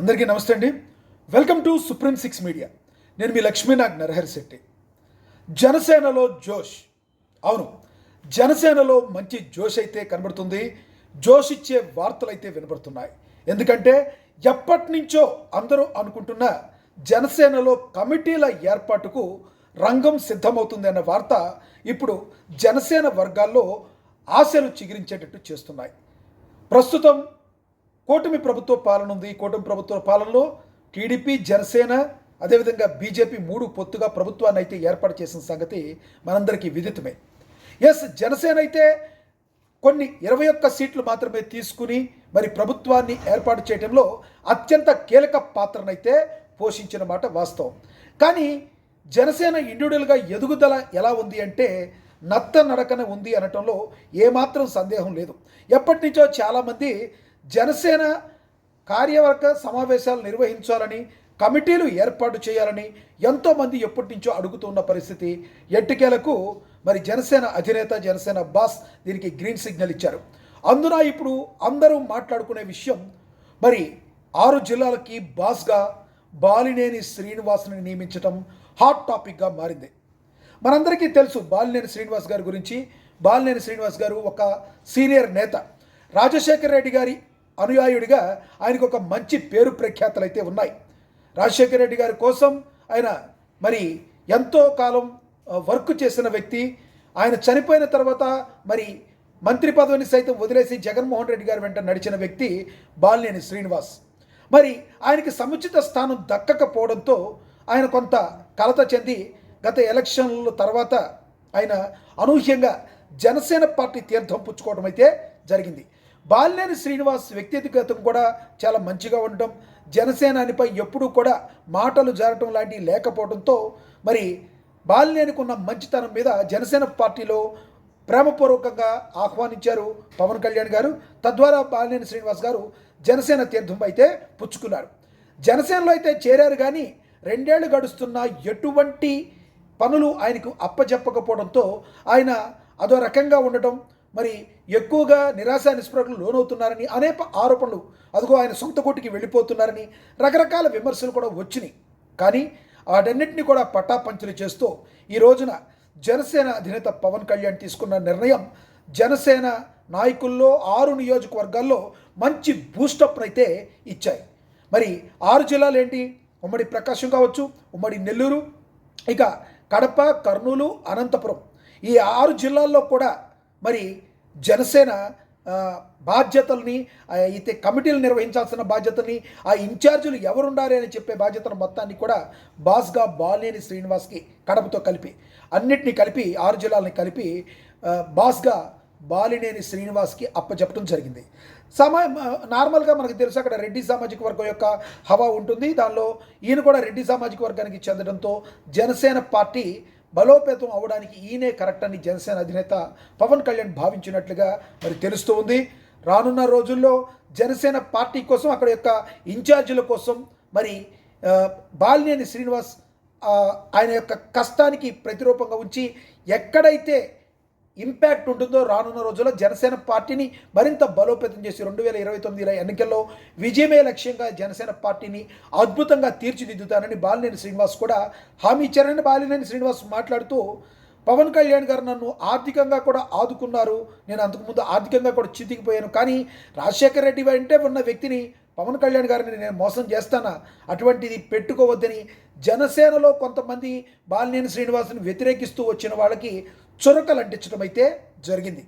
అందరికీ నమస్తే అండి. Welcome to supreme six media. నేను మీ లక్ష్మీనాగ్ నరహరి శెట్టి. జనసేనలో జోష్. అవును, జనసేనలో మంచి జోష్ అయితే కనబడుతుంది. జోష్ ఇచ్చే వార్తలు అయితే వినబడుతున్నాయి. ఎందుకంటే ఎప్పటి నుంచో అందరూ అనుకుంటున్న జనసేనలో కమిటీల ఏర్పాటుకు రంగం సిద్ధమవుతుంది అన్న వార్త ఇప్పుడు జనసేన వర్గాల్లో ఆశలు చిగురించేటట్టు చేస్తున్నాయి. ప్రస్తుతం కూటమి ప్రభుత్వ పాలన ఉంది. కూటమి ప్రభుత్వ పాలనలో టీడీపీ, జనసేన, అదేవిధంగా బీజేపీ మూడు పొత్తుగా ప్రభుత్వాన్ని అయితే ఏర్పాటు చేసిన సంగతి మనందరికీ విదితమే. జనసేన అయితే కొన్ని 21 సీట్లు మాత్రమే తీసుకుని మరి ప్రభుత్వాన్ని ఏర్పాటు చేయడంలో అత్యంత కీలక పాత్రనైతే పోషించిన మాట వాస్తవం. కానీ జనసేన ఇండివిజువల్గా ఎదుగుదల ఎలా ఉంది అంటే నత్త నడకన ఉంది అనటంలో ఏమాత్రం సందేహం లేదు. ఎప్పటి నుంచో చాలామంది జనసేన కార్యవర్గ సమావేశాలు నిర్వహించాలని, కమిటీలు ఏర్పాటు చేయాలని ఎంతోమంది ఎప్పటి నుంచో అడుగుతున్న పరిస్థితి. ఎట్టకేలకు మరి జనసేన అధినేత, జనసేన బాస్ దీనికి గ్రీన్ సిగ్నల్ ఇచ్చారు. అందున ఇప్పుడు అందరూ మాట్లాడుకునే విషయం మరి 6 జిల్లాలకి బాస్గా బాలినేని శ్రీనివాస్ని నియమించడం హాట్ టాపిక్గా మారింది. మనందరికీ తెలుసు బాలినేని శ్రీనివాస్ గారి గురించి. బాలినేని శ్రీనివాస్ గారు ఒక సీనియర్ నేత. రాజశేఖర రెడ్డి గారి అనుయాయుడిగా ఆయనకు ఒక మంచి పేరు ప్రఖ్యాతలు అయితే ఉన్నాయి. రాజశేఖర రెడ్డి గారి కోసం ఆయన మరి ఎంతో కాలం వర్క్ చేసిన వ్యక్తి. ఆయన చనిపోయిన తర్వాత మరి మంత్రి పదవిని సైతం వదిలేసి జగన్మోహన్ రెడ్డి గారి వెంట నడిచిన వ్యక్తి బాలినేని శ్రీనివాస్. మరి ఆయనకి సముచిత స్థానం దక్కకపోవడంతో ఆయన కొంత కలత చెంది గత ఎలక్షన్ల తర్వాత ఆయన అనూహ్యంగా జనసేన పార్టీ తీర్థం పుచ్చుకోవడం అయితే జరిగింది. బాలినేని శ్రీనివాస్ వ్యక్తిగతం కూడా చాలా మంచిగా ఉండటం, జనసేనానిపై ఎప్పుడూ కూడా మాటలు జారటం లాంటివి లేకపోవడంతో మరి బాలినేనికి ఉన్న మంచితనం మీద జనసేన పార్టీలో ప్రేమపూర్వకంగా ఆహ్వానించారు పవన్ కళ్యాణ్ గారు. తద్వారా బాలినేని శ్రీనివాస్ గారు జనసేన తీర్థం అయితే పుచ్చుకున్నారు. జనసేనలో అయితే చేరారు. కానీ 2 ఏళ్ళు గడుస్తున్నా ఎటువంటి పనులు ఆయనకు అప్పచెప్పకపోవడంతో ఆయన అదో రకంగా ఉండటం, మరి ఎక్కువగా నిరాశ నిస్పృహలకు లోనవుతున్నారని అనేక ఆరోపణలు, అదిగో ఆయన సొంత కోటికి వెళ్ళిపోతున్నారని రకరకాల విమర్శలు కూడా వచ్చినాయి. కానీ వాటన్నిటిని కూడా పటాపంచలు చేస్తూ ఈ రోజున జనసేన అధినేత పవన్ కళ్యాణ్ తీసుకున్న నిర్ణయం జనసేన నాయకుల్లో 6 నియోజకవర్గాల్లో మంచి బూస్టప్ అయితే ఇచ్చాయి. మరి 6 జిల్లాలు ఏంటి? ఉమ్మడి ప్రకాశం కావచ్చు, ఉమ్మడి నెల్లూరు, ఇక కడప, కర్నూలు, అనంతపురం. ఈ 6 జిల్లాల్లో కూడా మరి జనసేన బాధ్యతల్ని అయితే కమిటీలు నిర్వహించాల్సిన బాధ్యతల్ని, ఆ ఇన్ఛార్జీలు ఎవరుండాలి అని చెప్పే బాధ్యతను మొత్తాన్ని కూడా బాస్గా బాలినేని శ్రీనివాస్కి కడపతో కలిపి అన్నిటినీ కలిపి 6 జిల్లాలని కలిపి బాస్గా బాలినేని శ్రీనివాస్కి అప్పచెప్పడం జరిగింది. నార్మల్గా మనకు తెలుసు అక్కడ రెడ్డి సామాజిక వర్గం యొక్క హవా ఉంటుంది. దానిలో ఈయన కూడా రెడ్డి సామాజిక వర్గానికి చెందడంతో జనసేన పార్టీ బలోపేతం అవడానికి ఈయనే కరెక్ట్ అని జనసేన అధినేత పవన్ కళ్యాణ్ భావించినట్లుగా మరి తెలుస్తూ ఉంది. రానున్న రోజుల్లో జనసేన పార్టీ కోసం, అక్కడ యొక్క ఇన్ఛార్జీల కోసం మరి బాలినేని శ్రీనివాస్ ఆయన యొక్క కష్టానికి ప్రతిరూపంగా ఉంచి ఎక్కడైతే ఇంపాక్ట్ ఉంటుందో రానున్న రోజుల్లో జనసేన పార్టీని మరింత బలోపేతం చేసి 2029 ఎన్నికల్లో విజయమే లక్ష్యంగా జనసేన పార్టీని అద్భుతంగా తీర్చిదిద్దుతానని బాలినేని శ్రీనివాస్ కూడా హామీ ఇచ్చారని బాలినేని శ్రీనివాస్ మాట్లాడుతూ, పవన్ కళ్యాణ్ గారు నన్ను ఆర్థికంగా కూడా ఆదుకున్నారు, నేను అంతకుముందు ఆర్థికంగా కూడా చితికిపోయాను, కానీ రాజశేఖర రెడ్డి వెంటే ఉన్న వ్యక్తిని పవన్ కళ్యాణ్ గారిని నేను మోసం చేస్తానా, అటువంటిది పెట్టుకోవద్దని జనసేనలో కొంతమంది బాలినేని శ్రీనివాస్ని వ్యతిరేకిస్తూ వచ్చిన వాళ్ళకి చురకలు అంటించడం అయితే జరిగింది.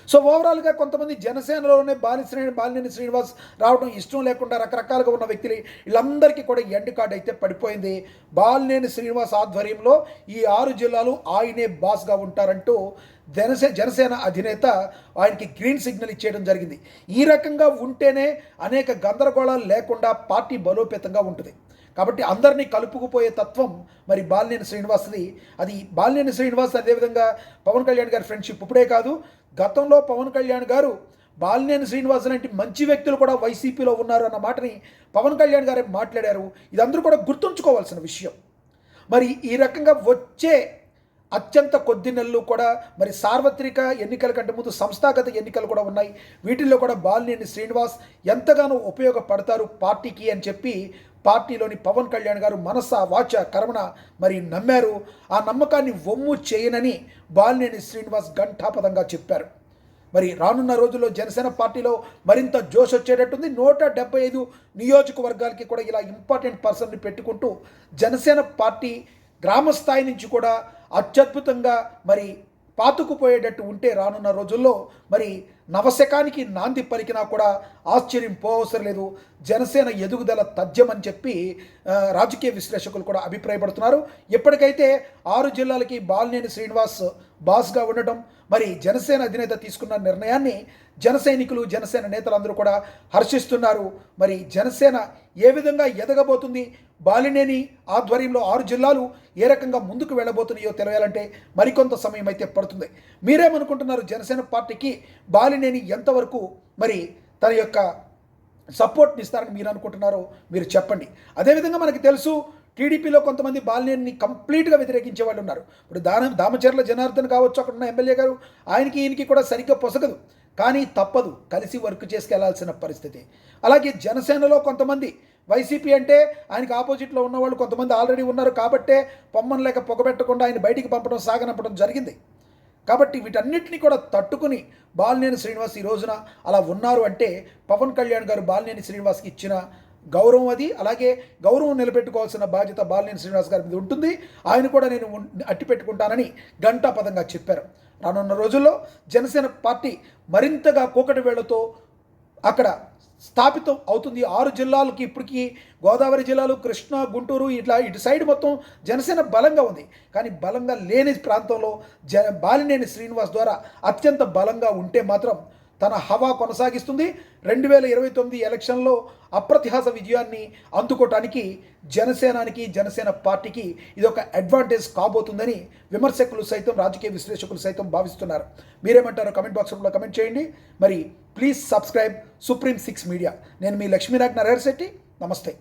సో ఓవరాల్గా కొంతమంది జనసేనలోనే బాలినేని శ్రీనివాస్ రావడం ఇష్టం లేకుండా రకరకాలుగా ఉన్న వ్యక్తులు వీళ్ళందరికీ కూడా ఎండ్ కార్డ్ అయితే పడిపోయింది. బాలినేని శ్రీనివాస్ ఆధ్వర్యంలో ఈ 6 జిల్లాలు ఆయనే బాస్గా ఉంటారంటూ జనసేన అధినేత ఆయనకి గ్రీన్ సిగ్నల్ ఇచ్చేయడం జరిగింది. ఈ రకంగా ఉంటేనే అనేక గందరగోళాలు లేకుండా పార్టీ బలోపేతంగా ఉంటుంది. కాబట్టి అందరినీ కలుపుకుపోయే తత్వం మరి బాలినేని శ్రీనివాస్ది. అది బాలినేని శ్రీనివాస్ అదేవిధంగా పవన్ కళ్యాణ్ గారి ఫ్రెండ్షిప్ ఇప్పుడే కాదు, గతంలో పవన్ కళ్యాణ్ గారు బాలినేని శ్రీనివాస్ లాంటి మంచి వ్యక్తులు కూడా వైసీపీలో ఉన్నారు అన్న మాటని పవన్ కళ్యాణ్ గారే మాట్లాడారు. ఇదందరూ కూడా గుర్తుంచుకోవాల్సిన విషయం. మరి ఈ రకంగా వచ్చే అత్యంత కొద్ది నెలలు కూడా మరి సార్వత్రిక ఎన్నికల కంటే ముందు సంస్థాగత ఎన్నికలు కూడా ఉన్నాయి. వీటిల్లో కూడా బాలినేని శ్రీనివాస్ ఎంతగానో ఉపయోగపడతారు పార్టీకి అని చెప్పి పార్టీలోని పవన్ కళ్యాణ్ గారు మనస వాచ కర్మణ మరి నమ్మారు. ఆ నమ్మకాన్ని వమ్ము చేయనని బాలినేని శ్రీనివాస్ ఘంటాపథంగా చెప్పారు. మరి రానున్న రోజుల్లో జనసేన పార్టీలో మరింత జోష్ వచ్చేటట్టుంది. 175 నియోజకవర్గాలకి కూడా ఇలా ఇంపార్టెంట్ పర్సన్ని పెట్టుకుంటూ జనసేన పార్టీ గ్రామ స్థాయి నుంచి కూడా అత్యద్భుతంగా మరి పాతుకుపోయేటట్టు ఉంటే రానున్న రోజుల్లో మరి నవశకానికి నాంది పలికినా కూడా ఆశ్చర్యం పోవసరం లేదు. జనసేన ఎదుగుదల తథ్యమని చెప్పి రాజకీయ విశ్లేషకులు కూడా అభిప్రాయపడుతున్నారు. ఇప్పటికైతే 6 జిల్లాలకి బాలినేని శ్రీనివాస్ బాస్గా ఉండటం, మరి జనసేన అధినేత తీసుకున్న నిర్ణయాన్ని జన సైనికులు జనసేన నేతలందరూ కూడా హర్షిస్తున్నారు. మరి జనసేన ఏ విధంగా ఎదగబోతుంది, బాలినేని ఆధ్వర్యంలో 6 జిల్లాలు ఏ రకంగా ముందుకు వెళ్ళబోతున్నాయో తెలియాలంటే మరికొంత సమయం అయితే పడుతుంది. మీరేమనుకుంటున్నారు? జనసేన పార్టీకి బాలినేని ఎంతవరకు మరి తన యొక్క సపోర్ట్ని ఇస్తారని మీరు అనుకుంటున్నారో మీరు చెప్పండి. అదేవిధంగా మనకి తెలుసు టీడీపీలో కొంతమంది బాలినేని కంప్లీట్గా వ్యతిరేకించే వాళ్ళు ఉన్నారు. ఇప్పుడు దామచర్ల జనార్దన్ కావచ్చు, అక్కడ ఉన్న ఎమ్మెల్యే గారు, ఆయనకి ఈయనకి కూడా సరిగ్గా పొసగదు, కానీ తప్పదు, కలిసి వర్క్ చేసుకెళ్లాల్సిన పరిస్థితి. అలాగే జనసేనలో కొంతమంది వైసీపీ అంటే ఆయనకు ఆపోజిట్లో ఉన్నవాళ్ళు కొంతమంది ఆల్రెడీ ఉన్నారు కాబట్టే పొమ్మను లేక పొగబెట్టకుండా ఆయన బయటికి పంపడం సాగనంపడం జరిగింది. కాబట్టి వీటన్నిటిని కూడా తట్టుకుని బాలినేని శ్రీనివాస్ ఈ రోజున అలా ఉన్నారు అంటే పవన్ కళ్యాణ్ గారు బాలినేని శ్రీనివాస్కి ఇచ్చిన గౌరవం అది. అలాగే గౌరవం నిలబెట్టుకోవాల్సిన బాధ్యత బాలినేని శ్రీనివాస్ గారి మీద ఉంటుంది. ఆయన కూడా నేను అట్టి పెట్టుకుంటానని ఘంటాపథంగా చెప్పారు. రానున్న రోజుల్లో జనసేన పార్టీ మరింతగా కూకటి వేళ్లతో అక్కడ స్థాపితం అవుతుంది. 6 జిల్లాలకి ఇప్పటికీ గోదావరి జిల్లాలు, కృష్ణా, గుంటూరు, ఇటు సైడ్ మొత్తం జనసేన బలంగా ఉంది. కానీ బలంగా లేని ప్రాంతంలో బాలినేని శ్రీనివాస్ ద్వారా అత్యంత బలంగా ఉంటే మాత్రం తన హవా కొనసాగిస్తుంది. 2029 ఎలక్షన్లో అప్రతిహాస విజయాన్ని అందుకోవటానికి జనసేన పార్టీకి ఇది ఒక అడ్వాంటేజ్ కాబోతుందని విమర్శకులు సైతం రాజకీయ విశ్లేషకులు సైతం భావిస్తున్నారు. మీరేమంటారో కమెంట్ బాక్స్లో కమెంట్ చేయండి. మరి ప్లీజ్ సబ్స్క్రైబ్ సుప్రీం 6 మీడియా. నేను మీ లక్ష్మీనాగ్ నరహర్ శెట్టి. నమస్తే.